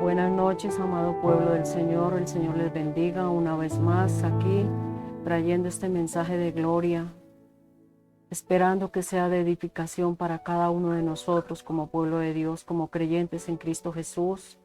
Buenas noches, amado pueblo del Señor. El Señor les bendiga una vez más aquí, trayendo este mensaje de gloria, esperando que sea de edificación para cada uno de nosotros como pueblo de Dios, como creyentes en Cristo Jesús.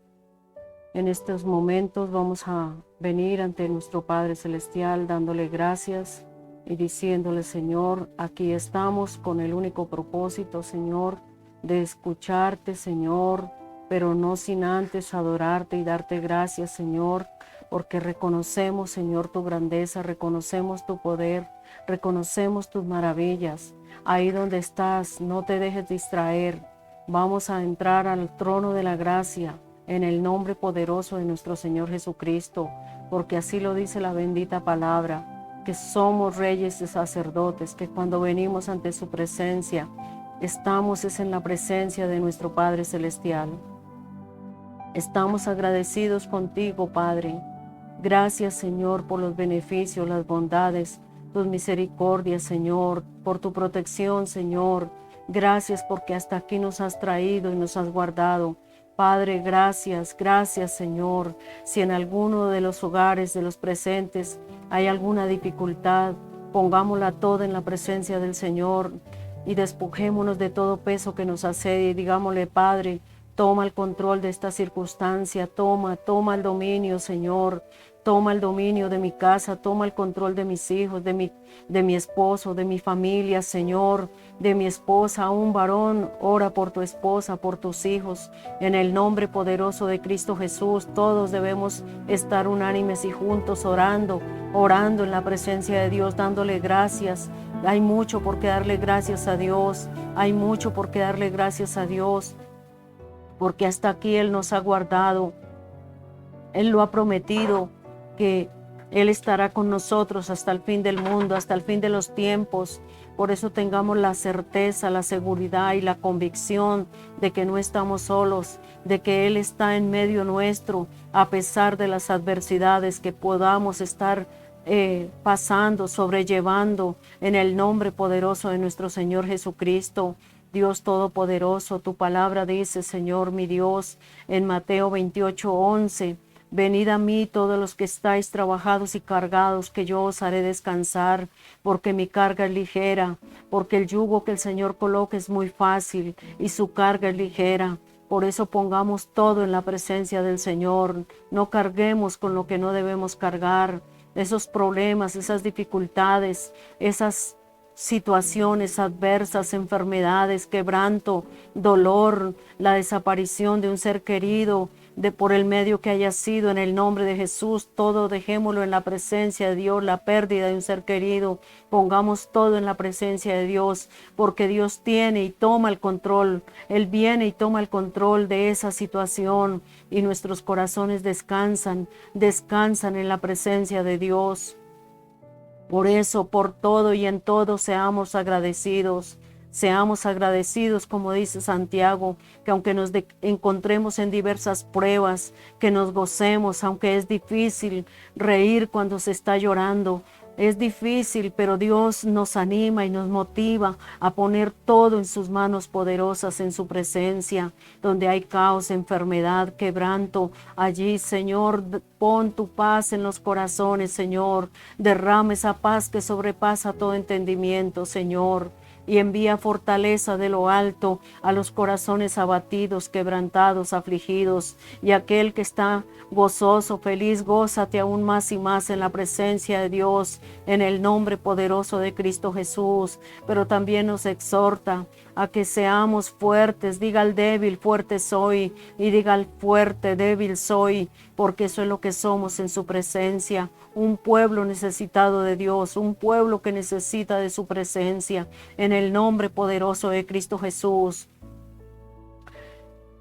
En estos momentos vamos a venir ante nuestro Padre Celestial dándole gracias y diciéndole: Señor, aquí estamos con el único propósito, Señor, de escucharte, Señor, pero no sin antes adorarte y darte gracias, Señor, porque reconocemos, Señor, tu grandeza, reconocemos tu poder, reconocemos tus maravillas. Ahí donde estás, no te dejes distraer. Vamos a entrar al trono de la gracia en el nombre poderoso de nuestro Señor Jesucristo, porque así lo dice la bendita palabra, que somos reyes y sacerdotes, que cuando venimos ante su presencia, estamos en la presencia de nuestro Padre Celestial. Estamos agradecidos contigo, Padre. Gracias, Señor, por los beneficios, las bondades, tus misericordias, Señor, por tu protección, Señor. Gracias porque hasta aquí nos has traído y nos has guardado. Padre, gracias, gracias, Señor. Si en alguno de los hogares de los presentes hay alguna dificultad, pongámosla toda en la presencia del Señor y despojémonos de todo peso que nos asedia y digámosle: Padre, toma el control de esta circunstancia, toma el dominio, Señor. Toma el dominio de mi casa, toma el control de mis hijos, de mi esposo, de mi familia, Señor, de mi esposa. Un varón, ora por tu esposa, por tus hijos. En el nombre poderoso de Cristo Jesús, todos debemos estar unánimes y juntos orando en la presencia de Dios, dándole gracias. Hay mucho por qué darle gracias a Dios, hay mucho por qué darle gracias a Dios, porque hasta aquí Él nos ha guardado. Él lo ha prometido, que Él estará con nosotros hasta el fin del mundo, hasta el fin de los tiempos. Por eso tengamos la certeza, la seguridad y la convicción de que no estamos solos, de que Él está en medio nuestro, a pesar de las adversidades que podamos estar pasando, sobrellevando, en el nombre poderoso de nuestro Señor Jesucristo. Dios Todopoderoso, tu palabra dice, Señor mi Dios, en Mateo 28:11, venid a mí todos los que estáis trabajados y cargados, que yo os haré descansar, porque mi carga es ligera, porque el yugo que el Señor coloca es muy fácil y su carga es ligera. Por eso pongamos todo en la presencia del Señor, no carguemos con lo que no debemos cargar, esos problemas, esas dificultades, esas situaciones adversas, enfermedades, quebranto, dolor, la desaparición de un ser querido, por el medio que haya sido, en el nombre de Jesús, todo dejémoslo en la presencia de Dios. La pérdida de un ser querido, pongamos todo en la presencia de Dios, porque Dios tiene y toma el control. Él viene y toma el control de esa situación y nuestros corazones descansan en la presencia de Dios. Por eso, por todo y en todo, seamos agradecidos. Seamos agradecidos, como dice Santiago, que aunque nos encontremos en diversas pruebas, que nos gocemos, aunque es difícil reír cuando se está llorando. Es difícil, pero Dios nos anima y nos motiva a poner todo en sus manos poderosas, en su presencia. Donde hay caos, enfermedad, quebranto, allí, Señor, pon tu paz en los corazones, Señor. Derrama esa paz que sobrepasa todo entendimiento, Señor. Y envía fortaleza de lo alto a los corazones abatidos, quebrantados, afligidos. Y aquel que está gozoso, feliz, gózate aún más y más en la presencia de Dios, en el nombre poderoso de Cristo Jesús. Pero también nos exhorta a que seamos fuertes. Diga al débil, fuerte soy, y diga al fuerte, débil soy, porque eso es lo que somos en su presencia. Un pueblo necesitado de Dios, un pueblo que necesita de su presencia, en el nombre poderoso de Cristo Jesús.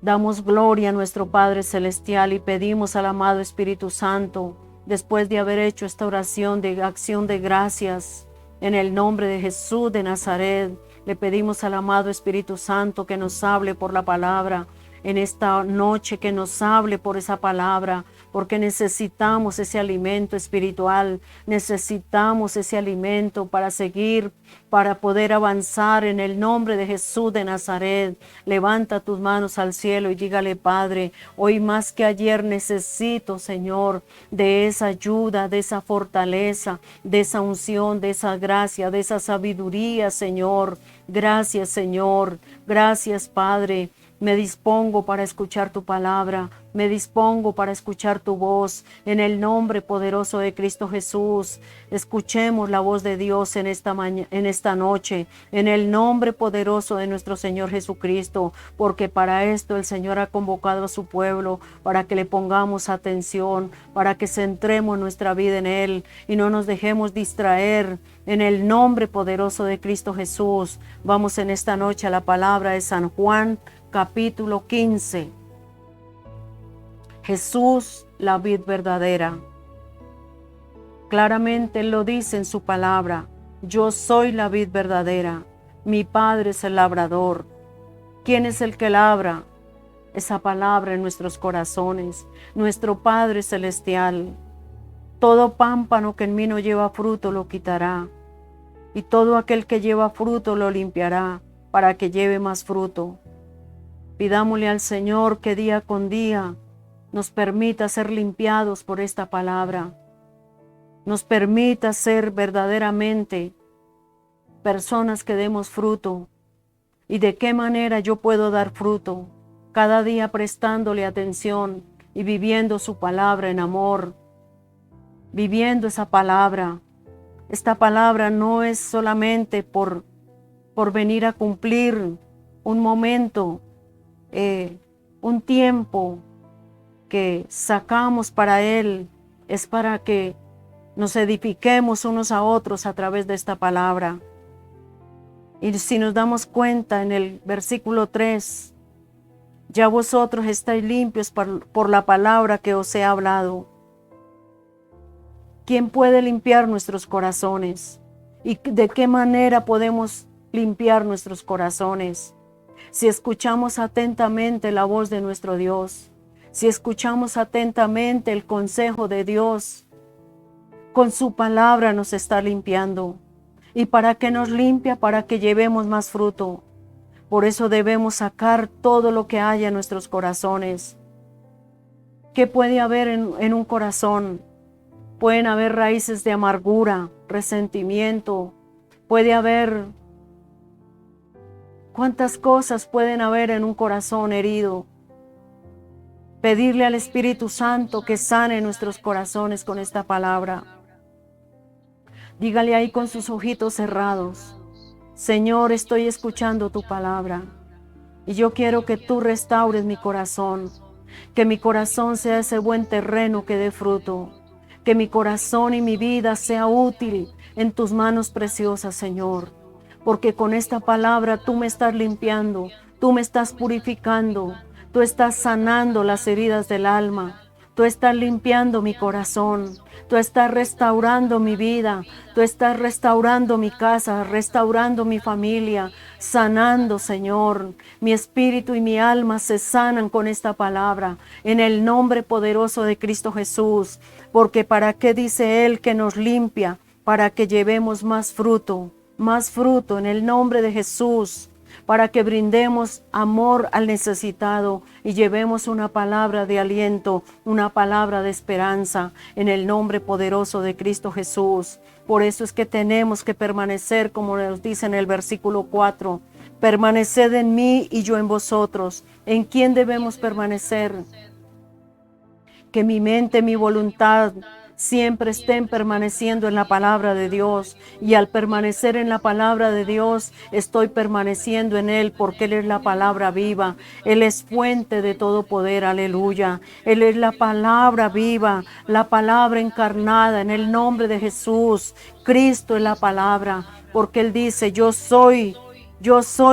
Damos gloria a nuestro Padre Celestial y pedimos al amado Espíritu Santo, después de haber hecho esta oración de acción de gracias, en el nombre de Jesús de Nazaret, le pedimos al amado Espíritu Santo que nos hable por la palabra, en esta noche, que nos hable por esa palabra, porque necesitamos ese alimento espiritual, necesitamos ese alimento para seguir, para poder avanzar en el nombre de Jesús de Nazaret. Levanta tus manos al cielo y dígale: Padre, hoy más que ayer necesito, Señor, de esa ayuda, de esa fortaleza, de esa unción, de esa gracia, de esa sabiduría, Señor. Gracias, Señor. Gracias, Padre. Me dispongo para escuchar tu palabra, me dispongo para escuchar tu voz, en el nombre poderoso de Cristo Jesús. Escuchemos la voz de Dios en esta noche, en el nombre poderoso de nuestro Señor Jesucristo, porque para esto el Señor ha convocado a su pueblo, para que le pongamos atención, para que centremos nuestra vida en Él y no nos dejemos distraer. En el nombre poderoso de Cristo Jesús, vamos en esta noche a la palabra de San Juan, capítulo 15. Jesús, la vid verdadera. Claramente Él lo dice en su palabra: yo soy la vid verdadera, mi Padre es el labrador. ¿Quién es el que labra? Esa palabra en nuestros corazones, nuestro Padre celestial. Todo pámpano que en mí no lleva fruto lo quitará, y todo aquel que lleva fruto lo limpiará, para que lleve más fruto. Pidámosle al Señor que día con día nos permita ser limpiados por esta palabra, nos permita ser verdaderamente personas que demos fruto. ¿Y de qué manera yo puedo dar fruto? Cada día prestándole atención y viviendo su palabra en amor, viviendo esa palabra. Esta palabra no es solamente por venir a cumplir un momento, un tiempo que sacamos para Él, es para que nos edifiquemos unos a otros a través de esta palabra. Y si nos damos cuenta en el versículo 3, ya vosotros estáis limpios por la palabra que os he hablado. ¿Quién puede limpiar nuestros corazones? ¿Y de qué manera podemos limpiar nuestros corazones? Si escuchamos atentamente la voz de nuestro Dios, si escuchamos atentamente el consejo de Dios, con su palabra nos está limpiando. ¿Y para qué nos limpia? Para que llevemos más fruto. Por eso debemos sacar todo lo que haya en nuestros corazones. ¿Qué puede haber en un corazón? Pueden haber raíces de amargura, resentimiento, puede haber... ¿Cuántas cosas pueden haber en un corazón herido? Pedirle al Espíritu Santo que sane nuestros corazones con esta palabra. Dígale ahí con sus ojitos cerrados: Señor, estoy escuchando tu palabra y yo quiero que tú restaures mi corazón, que mi corazón sea ese buen terreno que dé fruto, que mi corazón y mi vida sea útil en tus manos preciosas, Señor. Porque con esta palabra tú me estás limpiando, tú me estás purificando, tú estás sanando las heridas del alma, tú estás limpiando mi corazón, tú estás restaurando mi vida, tú estás restaurando mi casa, restaurando mi familia, sanando, Señor. Mi espíritu y mi alma se sanan con esta palabra, en el nombre poderoso de Cristo Jesús. Porque ¿para qué dice Él que nos limpia? Para que llevemos más fruto en el nombre de Jesús, para que brindemos amor al necesitado y llevemos una palabra de aliento, una palabra de esperanza en el nombre poderoso de Cristo Jesús. Por eso es que tenemos que permanecer, como nos dice en el versículo 4, permaneced en mí y yo en vosotros. ¿En quién debemos permanecer? Que mi mente, mi voluntad siempre estén permaneciendo en la palabra de Dios, y al permanecer en la palabra de Dios estoy permaneciendo en Él, porque Él es la palabra viva, Él es fuente de todo poder, aleluya. Él es la palabra viva, la palabra encarnada en el nombre de Jesús. Cristo es la palabra, porque Él dice: yo soy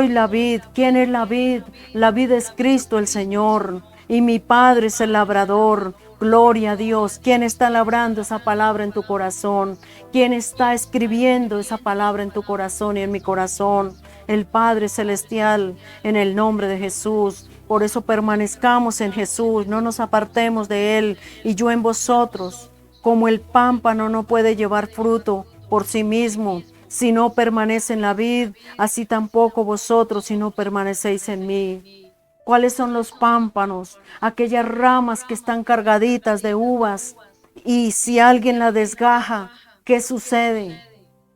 la vid. ¿Quién es la vid? La vid es Cristo el Señor. Y mi Padre es el labrador. Gloria a Dios. ¿Quién está labrando esa palabra en tu corazón? ¿Quién está escribiendo esa palabra en tu corazón y en mi corazón? El Padre Celestial, en el nombre de Jesús. Por eso permanezcamos en Jesús, no nos apartemos de Él, y yo en vosotros. Como el pámpano no puede llevar fruto por sí mismo, si no permanece en la vid, así tampoco vosotros si no permanecéis en mí. ¿Cuáles son los pámpanos? Aquellas ramas que están cargaditas de uvas, y si alguien la desgaja, ¿qué sucede?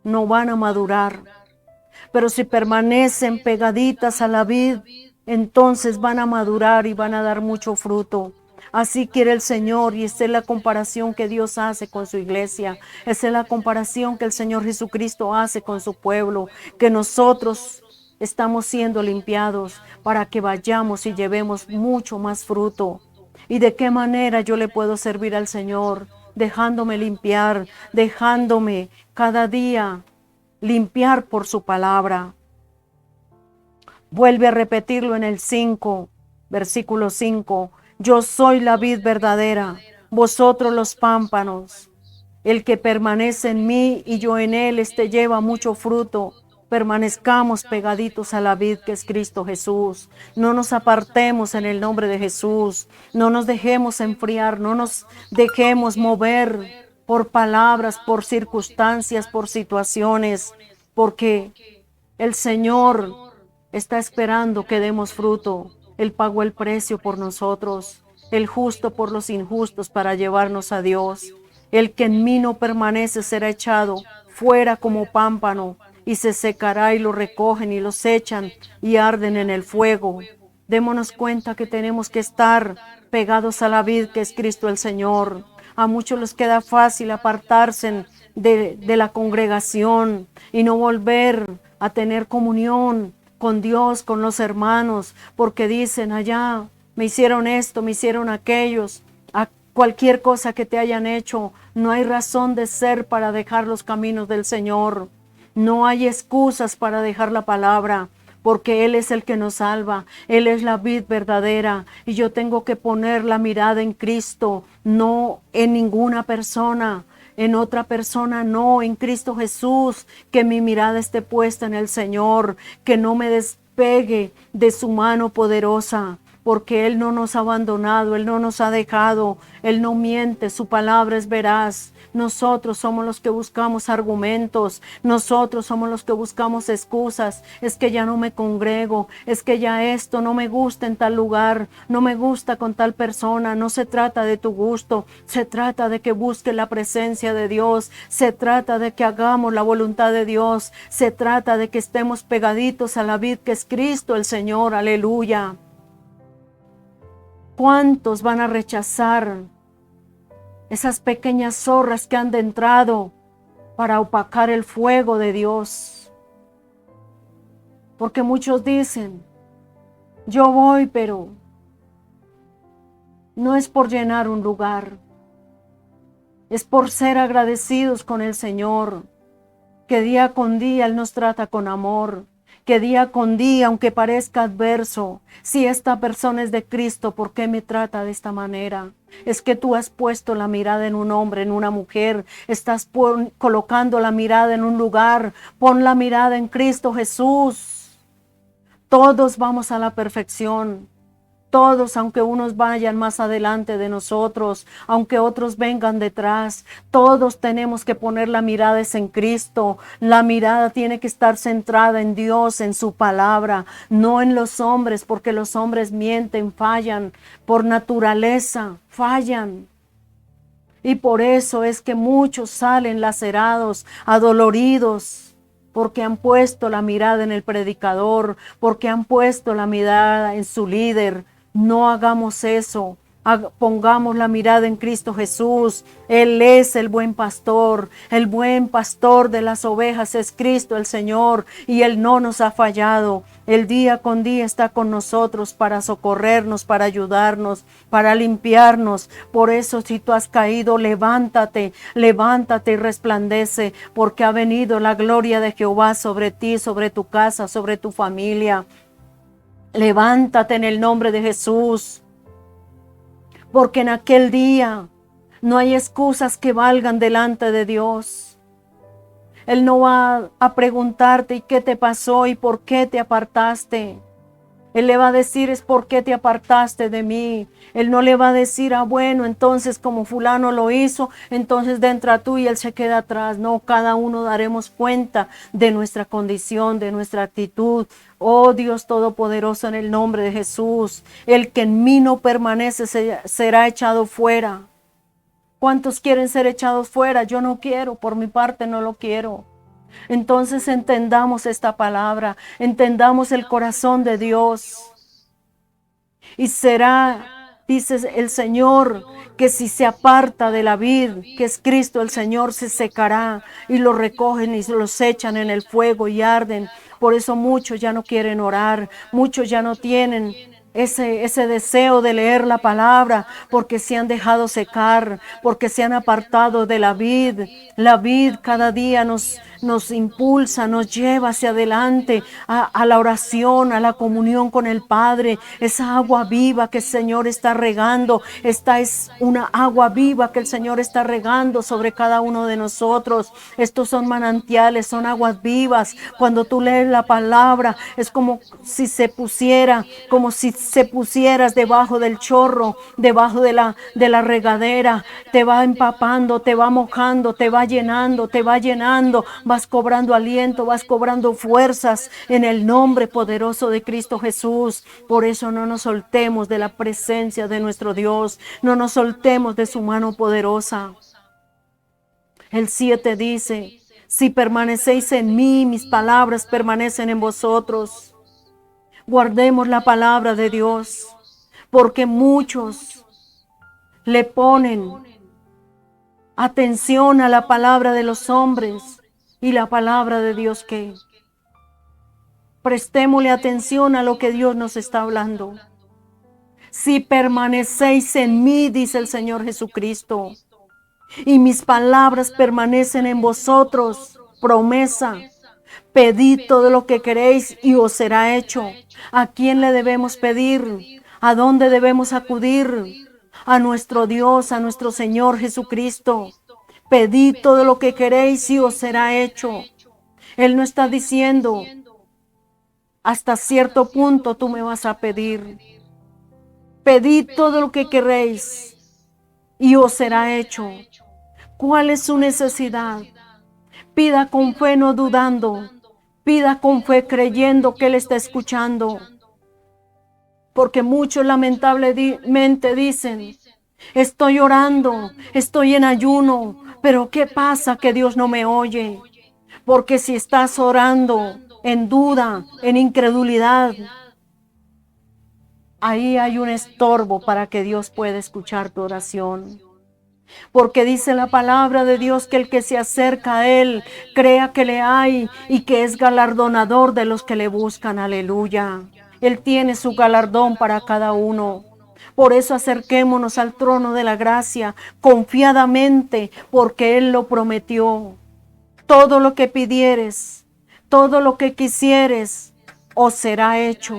No van a madurar. Pero si permanecen pegaditas a la vid, entonces van a madurar y van a dar mucho fruto. Así quiere el Señor, y esta es la comparación que Dios hace con su iglesia. Esa es la comparación que el Señor Jesucristo hace con su pueblo, que nosotros estamos siendo limpiados para que vayamos y llevemos mucho más fruto. ¿Y de qué manera yo le puedo servir al Señor? Dejándome limpiar, dejándome cada día limpiar por su palabra. Vuelve a repetirlo en el 5, versículo 5. Yo soy la vid verdadera, vosotros los pámpanos. El que permanece en mí y yo en él, este lleva mucho fruto. Permanezcamos pegaditos a la vid que es Cristo Jesús. No nos apartemos en el nombre de Jesús. No nos dejemos enfriar, no nos dejemos mover por palabras, por circunstancias, por situaciones, porque el Señor está esperando que demos fruto. Él pagó el precio por nosotros, el justo por los injustos, para llevarnos a Dios. El que en mí no permanece será echado fuera como pámpano, y se secará, y lo recogen y los echan y arden en el fuego. Démonos cuenta que tenemos que estar pegados a la vid que es Cristo el Señor. A muchos les queda fácil apartarse de la congregación y no volver a tener comunión con Dios, con los hermanos, porque dicen: allá me hicieron esto, me hicieron aquellos. A cualquier cosa que te hayan hecho, no hay razón de ser para dejar los caminos del Señor. No hay excusas para dejar la palabra, porque Él es el que nos salva. Él es la vid verdadera, y yo tengo que poner la mirada en Cristo, no en ninguna persona, en otra persona, no, en Cristo Jesús. Que mi mirada esté puesta en el Señor, que no me despegue de su mano poderosa, porque Él no nos ha abandonado, Él no nos ha dejado, Él no miente, su palabra es veraz. Nosotros somos los que buscamos argumentos, nosotros somos los que buscamos excusas. Es que ya no me congrego, es que ya esto no me gusta en tal lugar, no me gusta con tal persona. No se trata de tu gusto, se trata de que busques la presencia de Dios, se trata de que hagamos la voluntad de Dios, se trata de que estemos pegaditos a la vid que es Cristo el Señor. Aleluya. ¿Cuántos van a rechazar esas pequeñas zorras que han entrado para opacar el fuego de Dios? Porque muchos dicen: yo voy, pero no es por llenar un lugar, es por ser agradecidos con el Señor, que día con día Él nos trata con amor, que día con día, aunque parezca adverso, si esta persona es de Cristo, ¿por qué me trata de esta manera? Es que tú has puesto la mirada en un hombre, en una mujer, estás colocando la mirada en un lugar. Pon la mirada en Cristo Jesús. Todos vamos a la perfección. Todos, aunque unos vayan más adelante de nosotros, aunque otros vengan detrás, todos tenemos que poner la mirada en Cristo. La mirada tiene que estar centrada en Dios, en su palabra, no en los hombres, porque los hombres mienten, fallan, por naturaleza fallan. Y por eso es que muchos salen lacerados, adoloridos, porque han puesto la mirada en el predicador, porque han puesto la mirada en su líder. No hagamos eso. Pongamos la mirada en Cristo Jesús. Él es el buen pastor de las ovejas es Cristo el Señor, y Él no nos ha fallado. Él día con día está con nosotros para socorrernos, para ayudarnos, para limpiarnos. Por eso, si tú has caído, levántate, levántate y resplandece, porque ha venido la gloria de Jehová sobre ti, sobre tu casa, sobre tu familia. Levántate en el nombre de Jesús. porque en aquel día no hay excusas que valgan delante de Dios. Él no va a preguntarte ¿y qué te pasó y por qué te apartaste? Él le va a decir es por qué te apartaste de mí. Él no le va a decir, bueno, entonces como fulano lo hizo, entonces entra tú y él se queda atrás. No, cada uno daremos cuenta de nuestra condición, de nuestra actitud. Oh Dios Todopoderoso, en el nombre de Jesús, el que en mí no permanece será echado fuera. ¿Cuántos quieren ser echados fuera? Yo no quiero, por mi parte no lo quiero. Entonces entendamos esta palabra, entendamos el corazón de Dios. Y será, dice el Señor, que si se aparta de la vid, que es Cristo el Señor, se secará y lo recogen y los echan en el fuego y arden. Por eso muchos ya no quieren orar, muchos ya no tienen ese deseo de leer la palabra, porque se han dejado secar, porque se han apartado de la vid. La vid cada día nos impulsa, nos lleva hacia adelante a la oración, a la comunión con el Padre. Esa agua viva que el Señor está regando, esta es una agua viva que el Señor está regando sobre cada uno de nosotros. Estos son manantiales, son aguas vivas. Cuando tú lees la palabra, es como si se pusieras debajo del chorro, debajo de la regadera. Te va empapando, te va mojando, te va llenando, vas cobrando aliento, vas cobrando fuerzas en el nombre poderoso de Cristo Jesús. Por eso no nos soltemos de la presencia de nuestro Dios, no nos soltemos de su mano poderosa. El 7 dice, si permanecéis en mí, mis palabras permanecen en vosotros. Guardemos la palabra de Dios, porque muchos le ponen atención a la palabra de los hombres y la palabra de Dios que prestémosle atención a lo que Dios nos está hablando. Si permanecéis en mí, dice el Señor Jesucristo, y mis palabras permanecen en vosotros, promesa, pedid todo lo que queréis y os será hecho. ¿A quién le debemos pedir? ¿A dónde debemos acudir? A nuestro Dios, a nuestro Señor Jesucristo. Pedid todo lo que queréis y os será hecho. Él no está diciendo, hasta cierto punto tú me vas a pedir. Pedid todo lo que queréis y os será hecho. ¿Cuál es su necesidad? Pida con fe, no dudando. Pida con fe, creyendo que Él está escuchando. Porque muchos lamentablemente dicen, estoy orando, estoy en ayuno, pero ¿qué pasa que Dios no me oye? Porque si estás orando en duda, en incredulidad, ahí hay un estorbo para que Dios pueda escuchar tu oración. Porque dice la palabra de Dios que el que se acerca a Él, crea que le hay y que es galardonador de los que le buscan. Aleluya. Él tiene su galardón para cada uno. Por eso acerquémonos al trono de la gracia confiadamente, porque Él lo prometió. Todo lo que pidieres, todo lo que quisieres, os será hecho.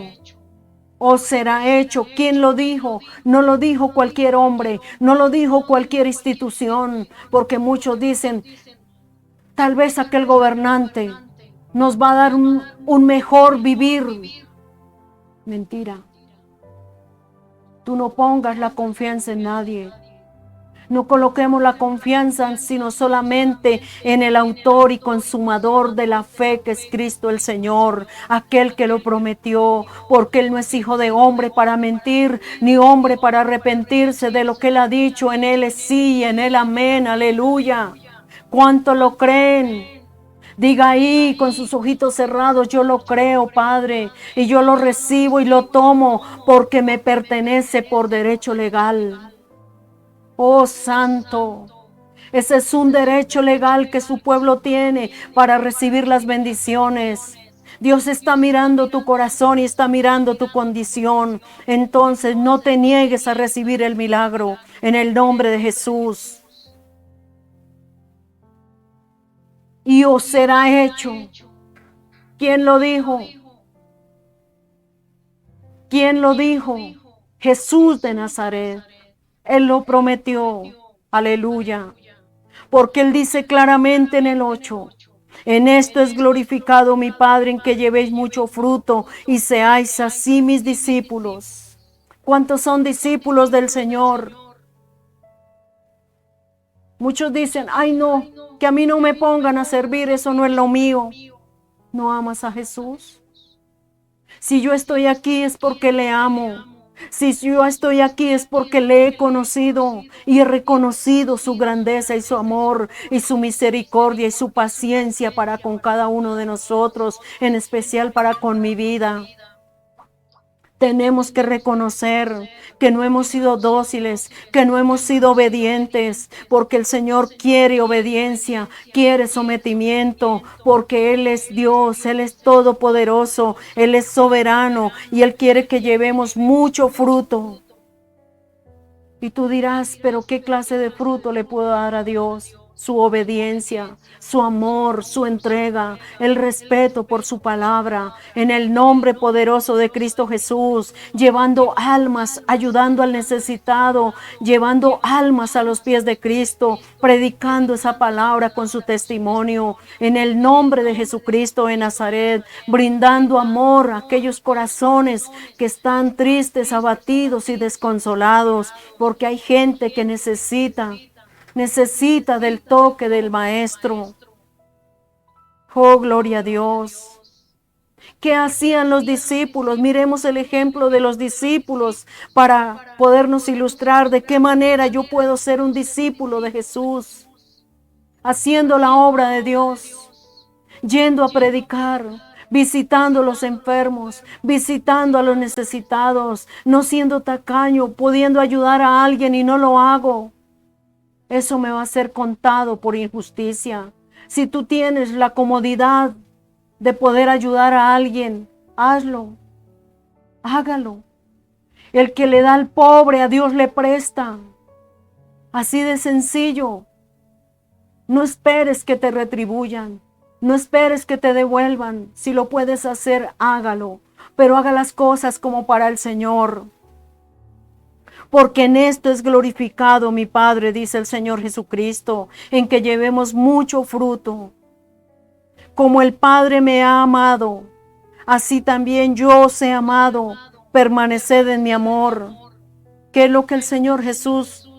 Os será hecho. ¿Quién lo dijo? No lo dijo cualquier hombre, no lo dijo cualquier institución, porque muchos dicen, tal vez aquel gobernante nos va a dar un mejor vivir. Mentira. Tú no pongas la confianza en nadie. No coloquemos la confianza sino solamente en el autor y consumador de la fe, que es Cristo el Señor, aquel que lo prometió, porque Él no es hijo de hombre para mentir, ni hombre para arrepentirse de lo que Él ha dicho. En Él es sí, en Él amén, aleluya. ¿Cuánto lo creen? Diga ahí con sus ojitos cerrados, yo lo creo, Padre, y yo lo recibo y lo tomo porque me pertenece por derecho legal. Oh Santo, ese es un derecho legal que su pueblo tiene para recibir las bendiciones. Dios está mirando tu corazón y está mirando tu condición. Entonces no te niegues a recibir el milagro en el nombre de Jesús. Y os será hecho. ¿Quién lo dijo? ¿Quién lo dijo? Jesús de Nazaret. Él lo prometió. Aleluya. Porque Él dice claramente en el 8, en esto es glorificado mi Padre, en que llevéis mucho fruto y seáis así mis discípulos. ¿Cuántos son discípulos del Señor? Muchos dicen, ay no, que a mí no me pongan a servir, eso no es lo mío. ¿No amas a Jesús? Si yo estoy aquí es porque le amo. Si yo estoy aquí es porque le he conocido y he reconocido su grandeza y su amor y su misericordia y su paciencia para con cada uno de nosotros, en especial para con mi vida. Tenemos que reconocer que no hemos sido dóciles, que no hemos sido obedientes, porque el Señor quiere obediencia, quiere sometimiento, porque Él es Dios, Él es todopoderoso, Él es soberano y Él quiere que llevemos mucho fruto. Y tú dirás, pero ¿qué clase de fruto le puedo dar a Dios? Su obediencia, su amor, su entrega, el respeto por su palabra, en el nombre poderoso de Cristo Jesús, llevando almas, ayudando al necesitado, llevando almas a los pies de Cristo, predicando esa palabra con su testimonio, en el nombre de Jesucristo de Nazaret, brindando amor a aquellos corazones que están tristes, abatidos y desconsolados, porque hay gente que necesita del toque del Maestro. Oh, gloria a Dios. ¿Qué hacían los discípulos? Miremos el ejemplo de los discípulos para podernos ilustrar de qué manera yo puedo ser un discípulo de Jesús, haciendo la obra de Dios, yendo a predicar, visitando a los enfermos, visitando a los necesitados, no siendo tacaño, pudiendo ayudar a alguien y no lo hago. Eso me va a ser contado por injusticia. Si tú tienes la comodidad de poder ayudar a alguien, hazlo, hágalo. El que le da al pobre, a Dios le presta. Así de sencillo. No esperes que te retribuyan. No esperes que te devuelvan. Si lo puedes hacer, hágalo. Pero haga las cosas como para el Señor. Porque en esto es glorificado mi Padre, dice el Señor Jesucristo, en que llevemos mucho fruto. Como el Padre me ha amado, así también yo os he amado. Permaneced en mi amor. ¿Qué es lo que el Señor Jesús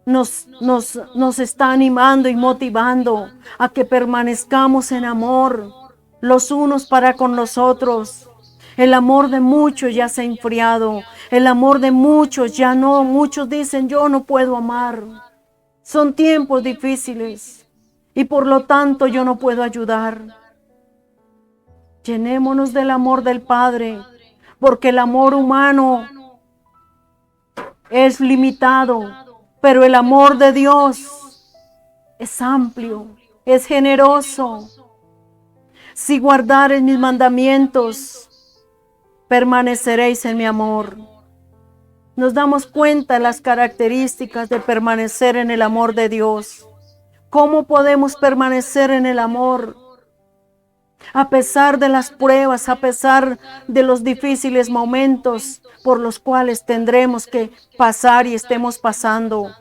nos está animando y motivando? A que permanezcamos en amor, los unos para con los otros. El amor de muchos ya se ha enfriado. El amor de muchos ya no. Muchos dicen, yo no puedo amar. Son tiempos difíciles y por lo tanto yo no puedo ayudar. Llenémonos del amor del Padre, porque el amor humano es limitado, pero el amor de Dios es amplio, es generoso. Si guardareis mis mandamientos, permaneceréis en mi amor. Nos damos cuenta de las características de permanecer en el amor de Dios. ¿Cómo podemos permanecer en el amor? A pesar de las pruebas, a pesar de los difíciles momentos por los cuales tendremos que pasar y estemos pasando.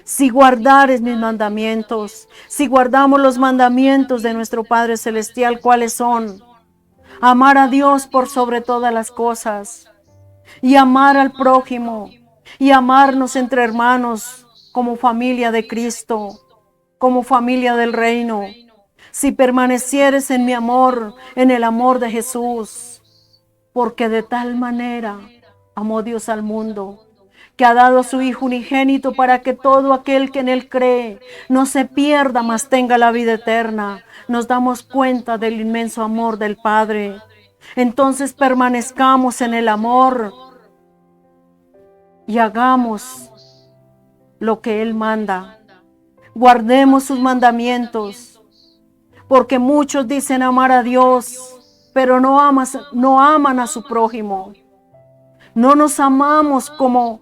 Si guardares mis mandamientos, si guardamos los mandamientos de nuestro Padre Celestial, ¿cuáles son? Amar a Dios por sobre todas las cosas y amar al prójimo y amarnos entre hermanos como familia de Cristo, como familia del reino. Si permanecieres en mi amor, en el amor de Jesús, porque de tal manera amó Dios al mundo, que ha dado a su Hijo unigénito para que todo aquel que en Él cree no se pierda, mas tenga la vida eterna. Nos damos cuenta del inmenso amor del Padre. Entonces permanezcamos en el amor y hagamos lo que Él manda. Guardemos sus mandamientos, porque muchos dicen amar a Dios, pero no aman a su prójimo. No nos amamos como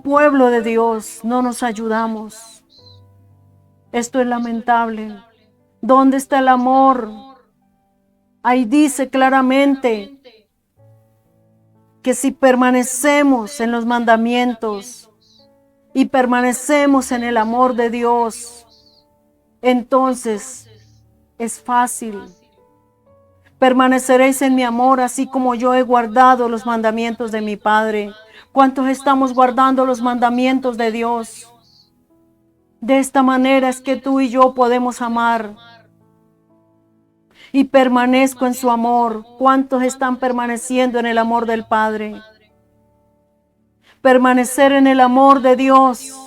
pueblo de Dios, no nos ayudamos. Esto es lamentable. ¿Dónde está el amor? Ahí dice claramente que si permanecemos en los mandamientos y permanecemos en el amor de Dios, entonces es fácil. Permaneceréis en mi amor, así como yo he guardado los mandamientos de mi Padre. ¿Cuántos estamos guardando los mandamientos de Dios? De esta manera es que tú y yo podemos amar. Y permanezco en su amor. ¿Cuántos están permaneciendo en el amor del Padre? Permanecer en el amor de Dios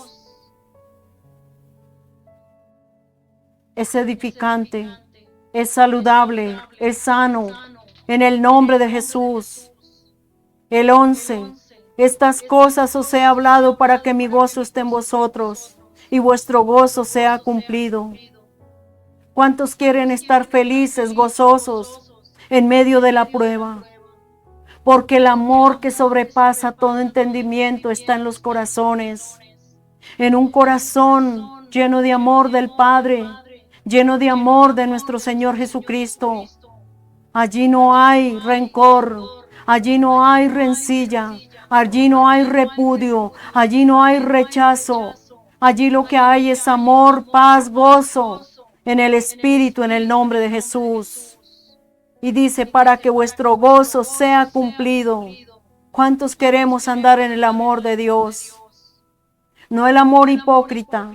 es edificante, es saludable, es sano. En el nombre de Jesús. El 11. Estas cosas os he hablado para que mi gozo esté en vosotros y vuestro gozo sea cumplido. ¿Cuántos quieren estar felices, gozosos en medio de la prueba? Porque el amor que sobrepasa todo entendimiento está en los corazones. En un corazón lleno de amor del Padre, lleno de amor de nuestro Señor Jesucristo. Allí no hay rencor, allí no hay rencilla, allí no hay repudio, allí no hay rechazo. Allí lo que hay es amor, paz, gozo en el Espíritu, en el nombre de Jesús. Y dice, para que vuestro gozo sea cumplido. ¿Cuántos queremos andar en el amor de Dios? No el amor hipócrita,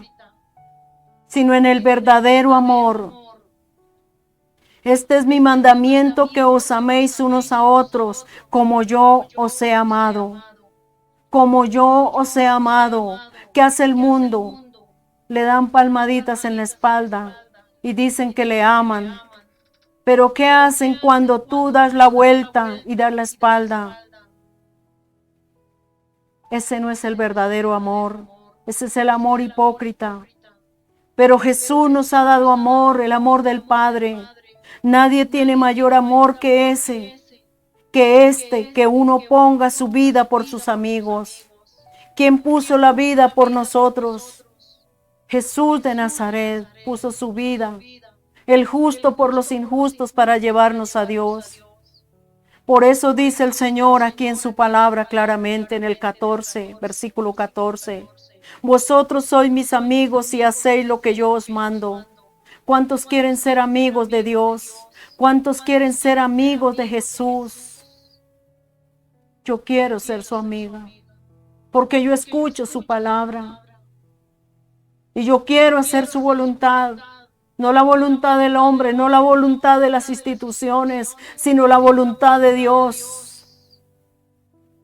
sino en el verdadero amor. Este es mi mandamiento, que os améis unos a otros, como yo os he amado. Como yo os he amado. ¿Qué hace el mundo? Le dan palmaditas en la espalda y dicen que le aman. Pero ¿qué hacen cuando tú das la vuelta y das la espalda? Ese no es el verdadero amor. Ese es el amor hipócrita. Pero Jesús nos ha dado amor, el amor del Padre. Nadie tiene mayor amor que ese, que uno ponga su vida por sus amigos. ¿Quién puso la vida por nosotros? Jesús de Nazaret puso su vida, el justo por los injustos, para llevarnos a Dios. Por eso dice el Señor aquí en su palabra claramente en el 14, versículo 14. Vosotros sois mis amigos y hacéis lo que yo os mando. ¿Cuántos quieren ser amigos de Dios? ¿Cuántos quieren ser amigos de Jesús? Yo quiero ser su amiga, porque yo escucho su palabra. Y yo quiero hacer su voluntad. No la voluntad del hombre, no la voluntad de las instituciones, sino la voluntad de Dios.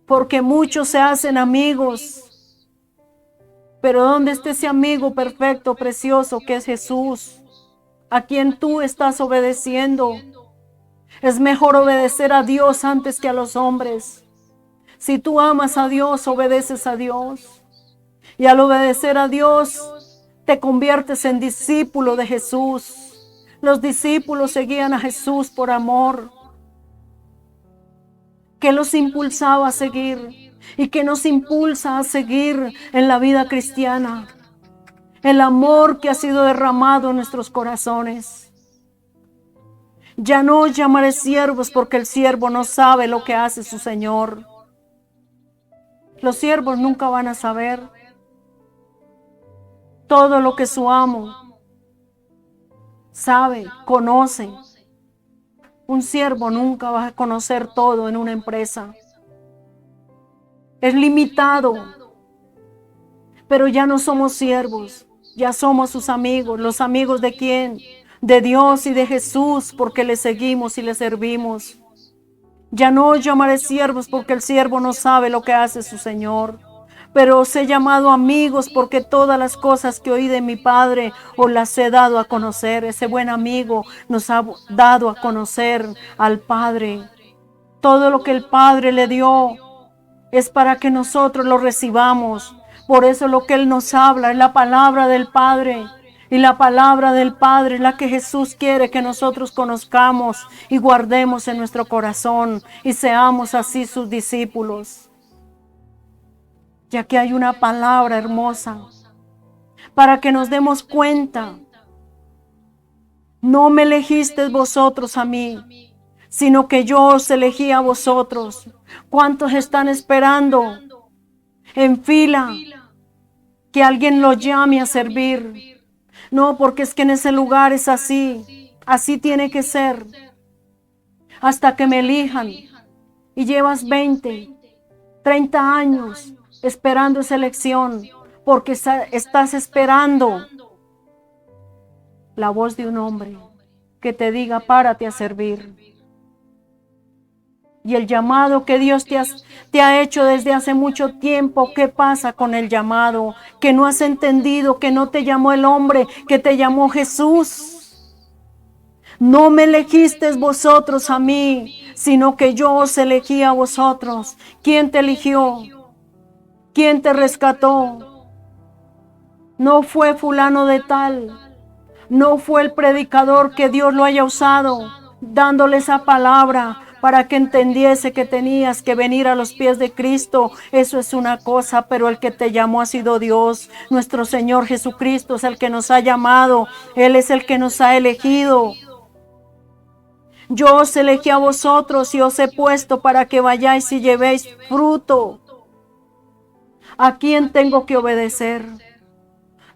Porque muchos se hacen amigos. Pero ¿dónde está ese amigo perfecto, precioso, que es Jesús? A quien tú estás obedeciendo. Es mejor obedecer a Dios antes que a los hombres. Si tú amas a Dios, obedeces a Dios. Y al obedecer a Dios, te conviertes en discípulo de Jesús. Los discípulos seguían a Jesús por amor. ¿Qué los impulsaba a seguir? ¿Y qué nos impulsa a seguir en la vida cristiana? El amor que ha sido derramado en nuestros corazones. Ya no os llamaré siervos, porque el siervo no sabe lo que hace su Señor. Los siervos nunca van a saber todo lo que su amo sabe, conoce. Un siervo nunca va a conocer todo en una empresa. Es limitado. Pero ya no somos siervos, ya somos sus amigos. ¿Los amigos de quién? De Dios y de Jesús, porque le seguimos y le servimos. Ya no os llamaré siervos, porque el siervo no sabe lo que hace su Señor. Pero os he llamado amigos, porque todas las cosas que oí de mi Padre os las he dado a conocer. Ese buen amigo nos ha dado a conocer al Padre. Todo lo que el Padre le dio es para que nosotros lo recibamos. Por eso lo que Él nos habla es la palabra del Padre. Y la palabra del Padre es la que Jesús quiere que nosotros conozcamos y guardemos en nuestro corazón y seamos así sus discípulos. Ya que hay una palabra hermosa para que nos demos cuenta. No me elegisteis vosotros a mí, sino que yo os elegí a vosotros. ¿Cuántos están esperando en fila que alguien los llame a servir? No, porque es que en ese lugar es así. Así tiene que ser. Hasta que me elijan. Y llevas 20, 30 años esperando esa elección, porque estás esperando la voz de un hombre que te diga, párate a servir. Y el llamado que Dios te ha hecho desde hace mucho tiempo, ¿qué pasa con el llamado? Que no has entendido que no te llamó el hombre, que te llamó Jesús. No me elegisteis vosotros a mí, sino que yo os elegí a vosotros. ¿Quién te eligió? ¿Quién te rescató? No fue fulano de tal. No fue el predicador que Dios lo haya usado, dándole esa palabra para que entendiese que tenías que venir a los pies de Cristo. Eso es una cosa, pero el que te llamó ha sido Dios. Nuestro Señor Jesucristo es el que nos ha llamado. Él es el que nos ha elegido. Yo os elegí a vosotros y os he puesto para que vayáis y llevéis fruto. ¿A quién tengo que obedecer?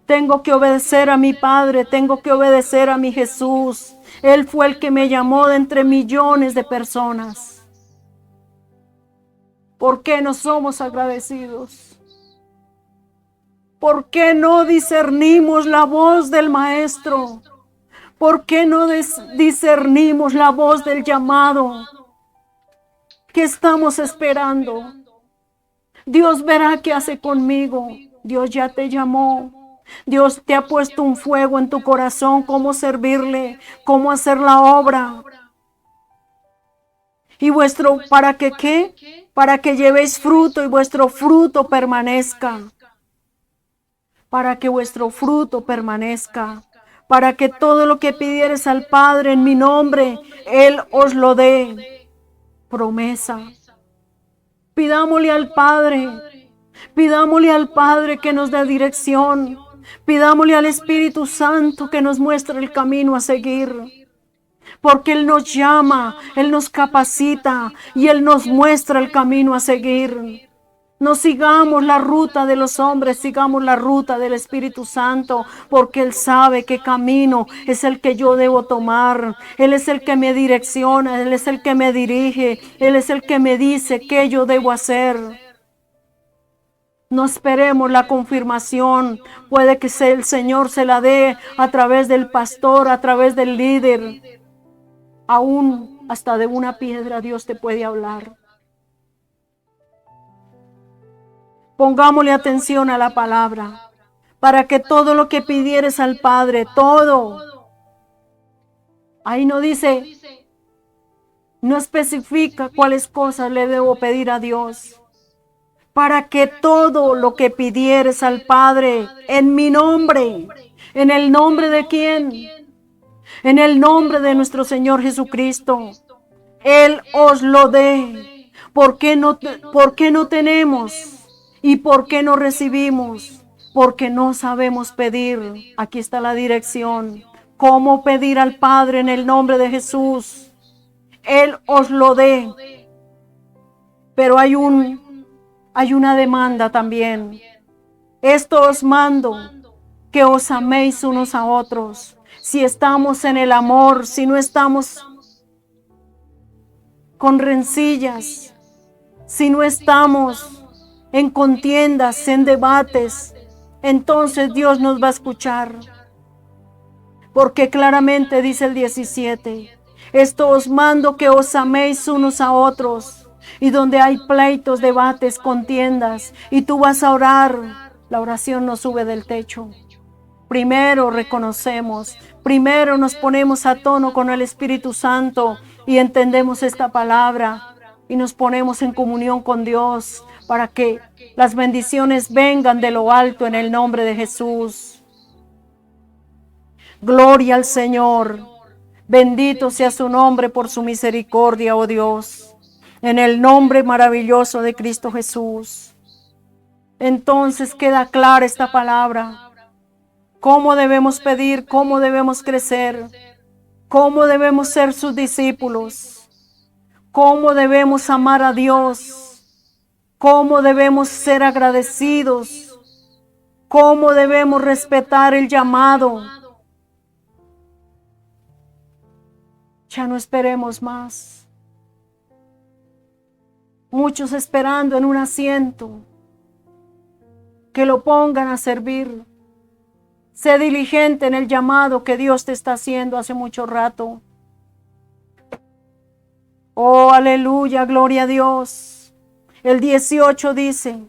Tengo que obedecer a mi Padre, tengo que obedecer a mi Jesús. Él fue el que me llamó de entre millones de personas. ¿Por qué no somos agradecidos? ¿Por qué no discernimos la voz del Maestro? ¿Por qué no discernimos la voz del llamado? ¿Qué estamos esperando? Dios verá qué hace conmigo. Dios ya te llamó. Dios te ha puesto un fuego en tu corazón, cómo servirle, cómo hacer la obra. ¿Y para que qué? Para que llevéis fruto y vuestro fruto permanezca. Para que vuestro fruto permanezca. Para que todo lo que pidieres al Padre en mi nombre, Él os lo dé. Promesa. Pidámosle al Padre. Pidámosle al Padre que nos dé dirección. Pidámosle al Espíritu Santo que nos muestre el camino a seguir. Porque Él nos llama, Él nos capacita y Él nos muestra el camino a seguir. No sigamos la ruta de los hombres, sigamos la ruta del Espíritu Santo, porque Él sabe qué camino es el que yo debo tomar. Él es el que me direcciona, Él es el que me dirige, Él es el que me dice qué yo debo hacer. No esperemos la confirmación. Puede que el Señor se la dé a través del pastor, a través del líder. Aún hasta de una piedra Dios te puede hablar. Pongámosle atención a la palabra, para que todo lo que pidieres al Padre, todo. Ahí no dice, no especifica cuáles cosas le debo pedir a Dios. Para que todo lo que pidieres al Padre en mi nombre, ¿en el nombre de quién? En el nombre de nuestro Señor Jesucristo, Él os lo dé. ¿Por qué no tenemos? ¿Y por qué no recibimos? Porque no sabemos pedir. Aquí está la dirección. ¿Cómo pedir al Padre en el nombre de Jesús? Él os lo dé. Pero hay una demanda también. Esto os mando, que os améis unos a otros. Si estamos en el amor, si no estamos con rencillas, si no estamos en contiendas, en debates, entonces Dios nos va a escuchar. Porque claramente dice el 17, esto os mando, que os améis unos a otros. Y donde hay pleitos, debates, contiendas, y tú vas a orar, la oración no sube del techo. Primero reconocemos, primero nos ponemos a tono con el Espíritu Santo y entendemos esta palabra y nos ponemos en comunión con Dios para que las bendiciones vengan de lo alto en el nombre de Jesús. Gloria al Señor. Bendito sea su nombre por su misericordia, oh Dios. En el nombre maravilloso de Cristo Jesús. Entonces queda clara esta palabra. Cómo debemos pedir, cómo debemos crecer, cómo debemos ser sus discípulos. cómo debemos amar a Dios, cómo debemos ser agradecidos, cómo debemos respetar el llamado. Ya no esperemos más. Muchos esperando en un asiento, que lo pongan a servir. Sé diligente en el llamado que Dios te está haciendo hace mucho rato. Oh, aleluya, gloria a Dios. El 18 dice: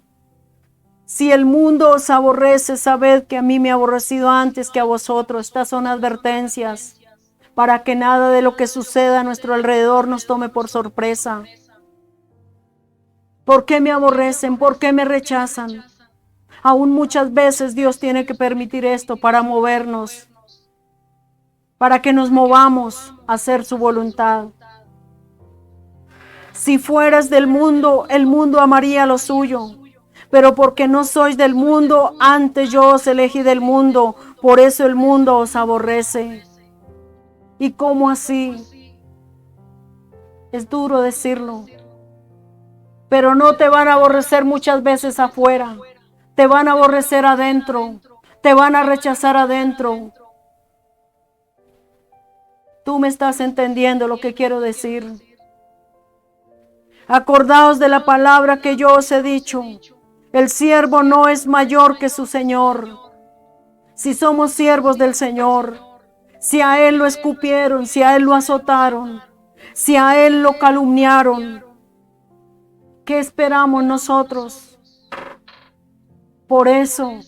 si el mundo os aborrece, sabed que a mí me ha aborrecido antes que a vosotros. Estas son advertencias para que nada de lo que suceda a nuestro alrededor nos tome por sorpresa. ¿Por qué me aborrecen? ¿Por qué me rechazan? Aún muchas veces Dios tiene que permitir esto para movernos, para que nos movamos a hacer su voluntad. Si fueras del mundo, el mundo amaría lo suyo. Pero porque no sois del mundo, antes yo os elegí del mundo, por eso el mundo os aborrece. ¿Y cómo así? Es duro decirlo. Pero no te van a aborrecer muchas veces afuera. Te van a aborrecer adentro. Te van a rechazar adentro. Tú me estás entendiendo lo que quiero decir. Acordaos de la palabra que yo os he dicho. El siervo no es mayor que su Señor. Si somos siervos del Señor, si a Él lo escupieron, si a Él lo azotaron, si a Él lo calumniaron, ¿qué esperamos nosotros? Por eso,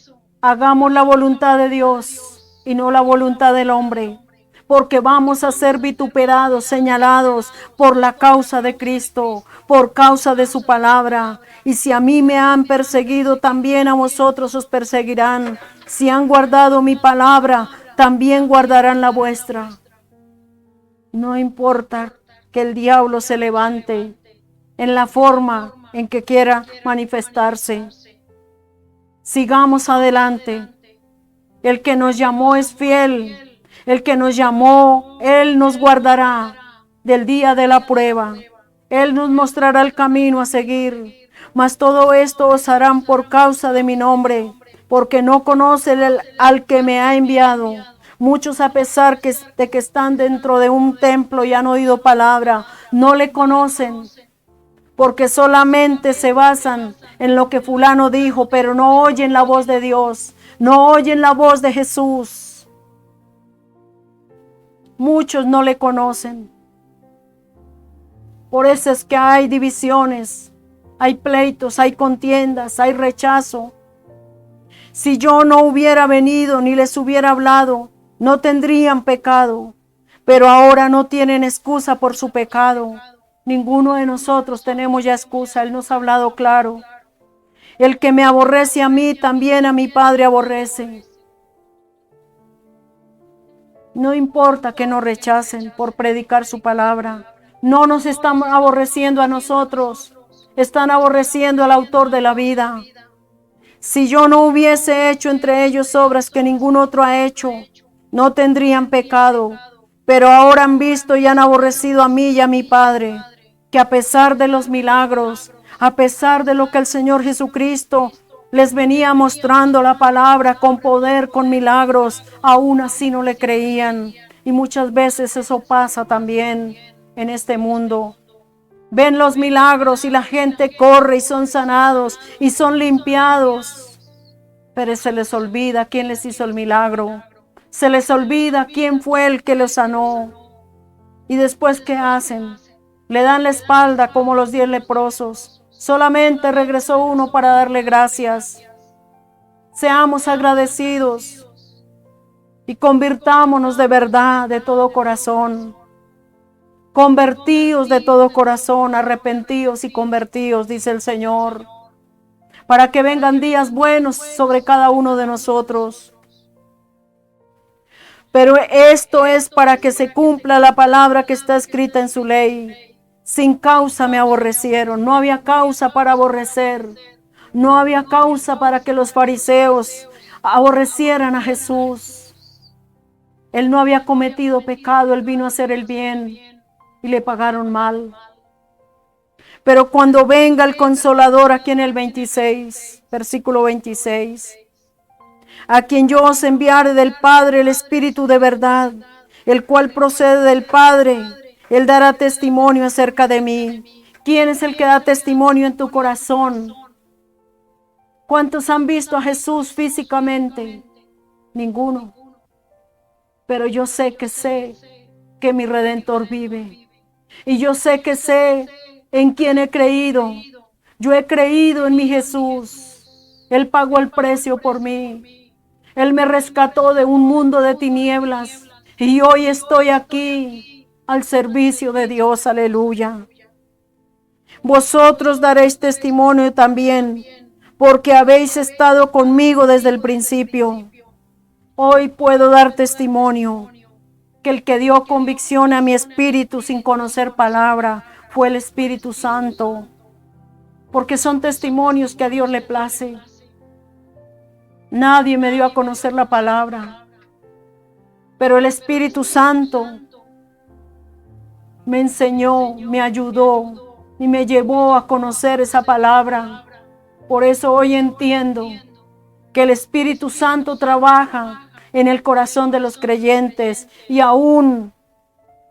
hagamos la voluntad de Dios y no la voluntad del hombre, porque vamos a ser vituperados, señalados por la causa de Cristo, por causa de su palabra. Y si a mí me han perseguido, también a vosotros os perseguirán. Si han guardado mi palabra, también guardarán la vuestra. No importa que el diablo se levante en la forma en que quiera manifestarse. Sigamos adelante. El que nos llamó es fiel. El que nos llamó, Él nos guardará del día de la prueba. Él nos mostrará el camino a seguir. Mas todo esto os harán por causa de mi nombre, porque no conocen al que me ha enviado. Muchos, a pesar de que están dentro de un templo y han oído palabra, no le conocen, porque solamente se basan en lo que fulano dijo, pero no oyen la voz de Dios, no oyen la voz de Jesús. Muchos no le conocen. Por eso es que hay divisiones, hay pleitos, hay contiendas, hay rechazo. Si yo no hubiera venido ni les hubiera hablado, no tendrían pecado. Pero ahora no tienen excusa por su pecado. Ninguno de nosotros tenemos ya excusa. Él nos ha hablado claro. El que me aborrece a mí, también a mi Padre aborrece. No importa que nos rechacen por predicar su palabra. No nos están aborreciendo a nosotros. Están aborreciendo al autor de la vida. Si yo no hubiese hecho entre ellos obras que ningún otro ha hecho, no tendrían pecado. Pero ahora han visto y han aborrecido a mí y a mi Padre, que a pesar de los milagros, a pesar de lo que el Señor Jesucristo les venía mostrando la palabra con poder, con milagros, aún así no le creían. Y muchas veces eso pasa también en este mundo. Ven los milagros y la gente corre y son sanados y son limpiados. Pero se les olvida quién les hizo el milagro. Se les olvida quién fue el que los sanó. Y después, ¿qué hacen? Le dan la espalda como los 10 leprosos. Solamente regresó uno para darle gracias. Seamos agradecidos y convirtámonos de verdad, de todo corazón. Convertíos de todo corazón, arrepentíos y convertíos, dice el Señor, para que vengan días buenos sobre cada uno de nosotros. Pero esto es para que se cumpla la palabra que está escrita en su ley. Sin causa me aborrecieron. No había causa para aborrecer. No había causa para que los fariseos aborrecieran a Jesús. Él no había cometido pecado. Él vino a hacer el bien y le pagaron mal. Pero cuando venga el Consolador, aquí en el 26, versículo 26, a quien yo os enviare del Padre el Espíritu de verdad, el cual procede del Padre, Él dará testimonio acerca de mí. ¿Quién es el que da testimonio en tu corazón? ¿Cuántos han visto a Jesús físicamente? Ninguno. Pero yo sé que mi Redentor vive. Y yo sé en quién he creído. Yo he creído en mi Jesús. Él pagó el precio por mí. Él me rescató de un mundo de tinieblas. Y hoy estoy aquí al servicio de Dios. Aleluya. Vosotros daréis testimonio también, porque habéis estado conmigo desde el principio. Hoy puedo dar testimonio que el que dio convicción a mi espíritu sin conocer palabra fue el Espíritu Santo, porque son testimonios que a Dios le place. Nadie me dio a conocer la palabra, pero el Espíritu Santo me enseñó, me ayudó y me llevó a conocer esa palabra. Por eso hoy entiendo que el Espíritu Santo trabaja en el corazón de los creyentes y aún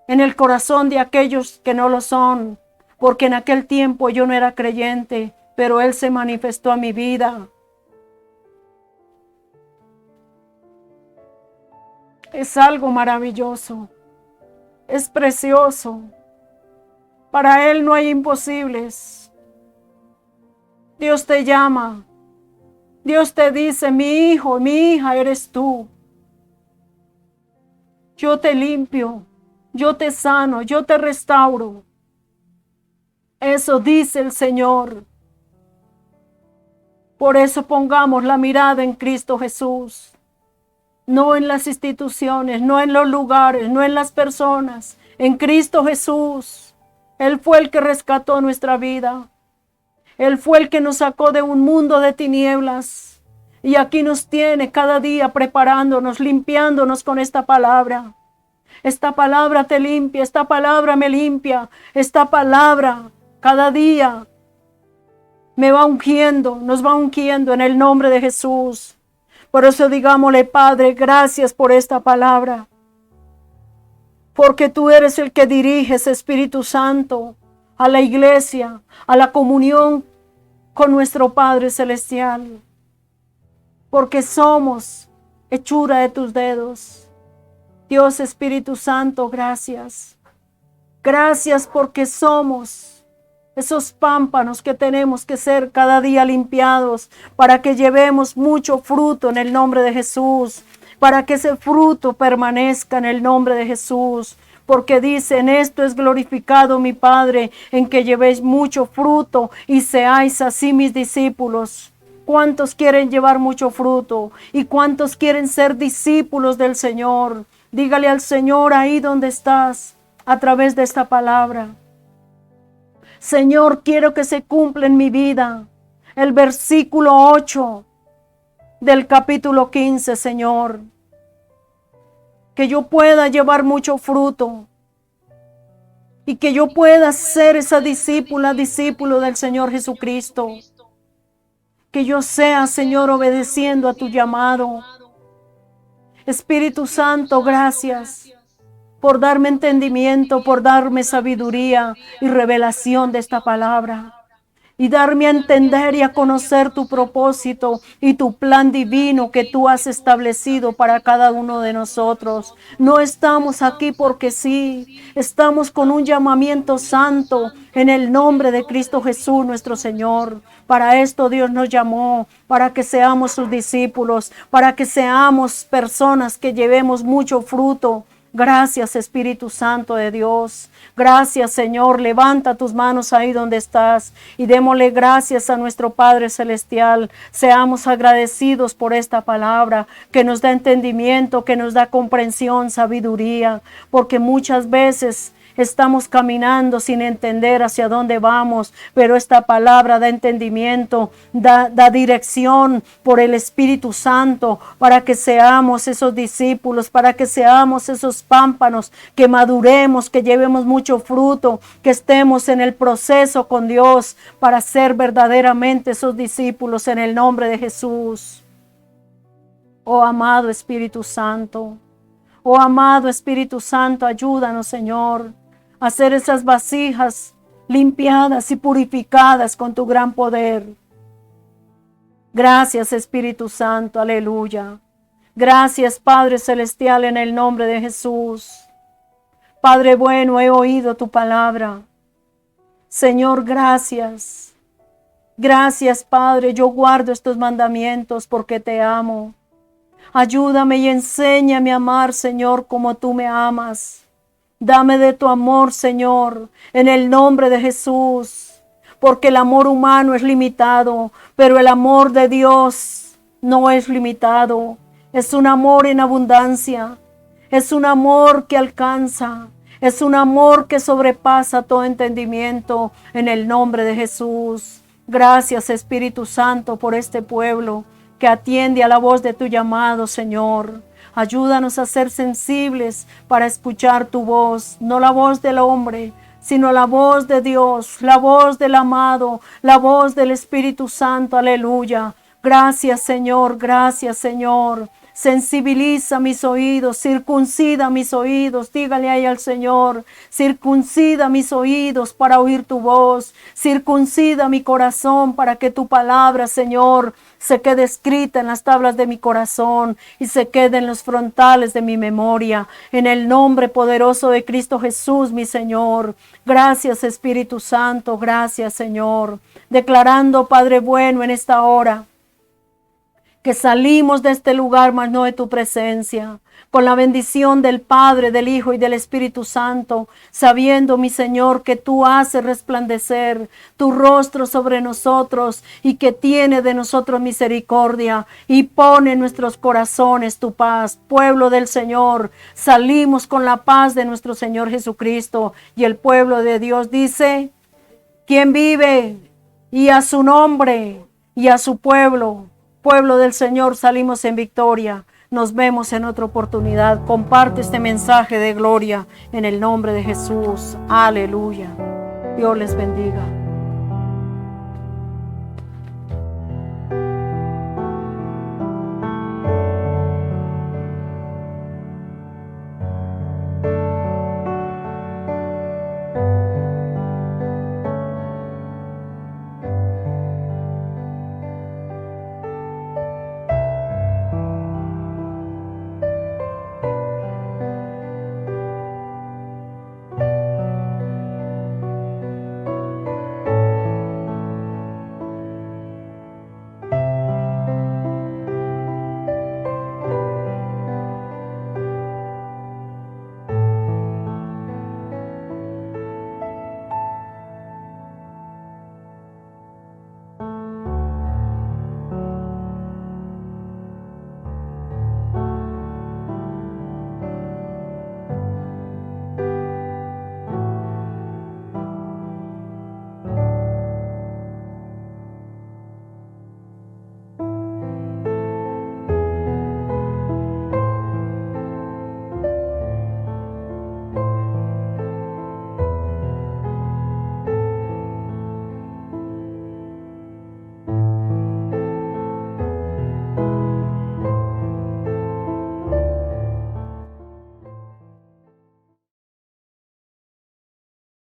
en el corazón de aquellos que no lo son, porque en aquel tiempo yo no era creyente, pero Él se manifestó a mi vida. Es algo maravilloso, es precioso. Para Él no hay imposibles. Dios te llama. Dios te dice, mi hijo, mi hija eres tú. Yo te limpio, yo te sano, yo te restauro. Eso dice el Señor. Por eso pongamos la mirada en Cristo Jesús. No en las instituciones, no en los lugares, no en las personas. En Cristo Jesús. Él fue el que rescató nuestra vida. Él fue el que nos sacó de un mundo de tinieblas. Y aquí nos tiene cada día preparándonos, limpiándonos con esta palabra. Esta palabra te limpia, esta palabra me limpia. Esta palabra cada día me va ungiendo, nos va ungiendo en el nombre de Jesús. Por eso digámosle, Padre, gracias por esta palabra. Porque tú eres el que diriges, Espíritu Santo, a la iglesia, a la comunión con nuestro Padre Celestial. Porque somos hechura de tus dedos. Dios Espíritu Santo, gracias. Gracias porque somos esos pámpanos que tenemos que ser cada día limpiados para que llevemos mucho fruto en el nombre de Jesús. Para que ese fruto permanezca en el nombre de Jesús. Porque dice, en esto es glorificado mi Padre, en que llevéis mucho fruto y seáis así mis discípulos. ¿Cuántos quieren llevar mucho fruto? ¿Y cuántos quieren ser discípulos del Señor? Dígale al Señor ahí donde estás, a través de esta palabra. Señor, quiero que se cumpla en mi vida el versículo 8 del capítulo 15, Señor. Que yo pueda llevar mucho fruto y que yo pueda ser esa discípula, discípulo del Señor Jesucristo. Que yo sea, Señor, obedeciendo a tu llamado. Espíritu Santo, gracias por darme entendimiento, por darme sabiduría y revelación de esta palabra. Y darme a entender y a conocer tu propósito y tu plan divino que tú has establecido para cada uno de nosotros. No estamos aquí porque sí, estamos con un llamamiento santo en el nombre de Cristo Jesús nuestro Señor. Para esto Dios nos llamó, para que seamos sus discípulos, para que seamos personas que llevemos mucho fruto. Gracias, Espíritu Santo de Dios. Gracias, Señor. Levanta tus manos ahí donde estás y démosle gracias a nuestro Padre Celestial. Seamos agradecidos por esta palabra que nos da entendimiento, que nos da comprensión, sabiduría, porque muchas veces Estamos caminando sin entender hacia dónde vamos, pero esta palabra da entendimiento, da dirección por el Espíritu Santo para que seamos esos discípulos, para que seamos esos pámpanos, que maduremos, que llevemos mucho fruto, que estemos en el proceso con Dios para ser verdaderamente esos discípulos en el nombre de Jesús. Oh amado Espíritu Santo, oh amado Espíritu Santo, ayúdanos, Señor, a hacer esas vasijas limpiadas y purificadas con tu gran poder. Gracias, Espíritu Santo, aleluya. Gracias, Padre Celestial, en el nombre de Jesús. Padre bueno, he oído tu palabra. Señor, gracias. Gracias, Padre, yo guardo estos mandamientos porque te amo. Ayúdame y enséñame a amar, Señor, como tú me amas. Dame de tu amor, Señor, en el nombre de Jesús, porque el amor humano es limitado, pero el amor de Dios no es limitado. Es un amor en abundancia, es un amor que alcanza, es un amor que sobrepasa todo entendimiento en el nombre de Jesús. Gracias, Espíritu Santo, por este pueblo que atiende a la voz de tu llamado, Señor. Ayúdanos a ser sensibles para escuchar tu voz, no la voz del hombre, sino la voz de Dios, la voz del amado, la voz del Espíritu Santo. Aleluya. Gracias, Señor, gracias, Señor. Sensibiliza mis oídos, circuncida mis oídos, dígale ahí al Señor, circuncida mis oídos para oír tu voz, circuncida mi corazón para que tu palabra, Señor, se quede escrita en las tablas de mi corazón y se quede en los frontales de mi memoria, en el nombre poderoso de Cristo Jesús, mi Señor. Gracias, Espíritu Santo, gracias, Señor. Declarando, Padre bueno, en esta hora, que salimos de este lugar, mas no de tu presencia, con la bendición del Padre, del Hijo y del Espíritu Santo, sabiendo, mi Señor, que tú haces resplandecer tu rostro sobre nosotros y que tiene de nosotros misericordia y pone en nuestros corazones tu paz. Pueblo del Señor, salimos con la paz de nuestro Señor Jesucristo, y el pueblo de Dios dice: ¿quién vive? Y a su nombre y a su pueblo. Pueblo del Señor, salimos en victoria. Nos vemos en otra oportunidad. Comparte este mensaje de gloria en el nombre de Jesús. Aleluya. Dios les bendiga.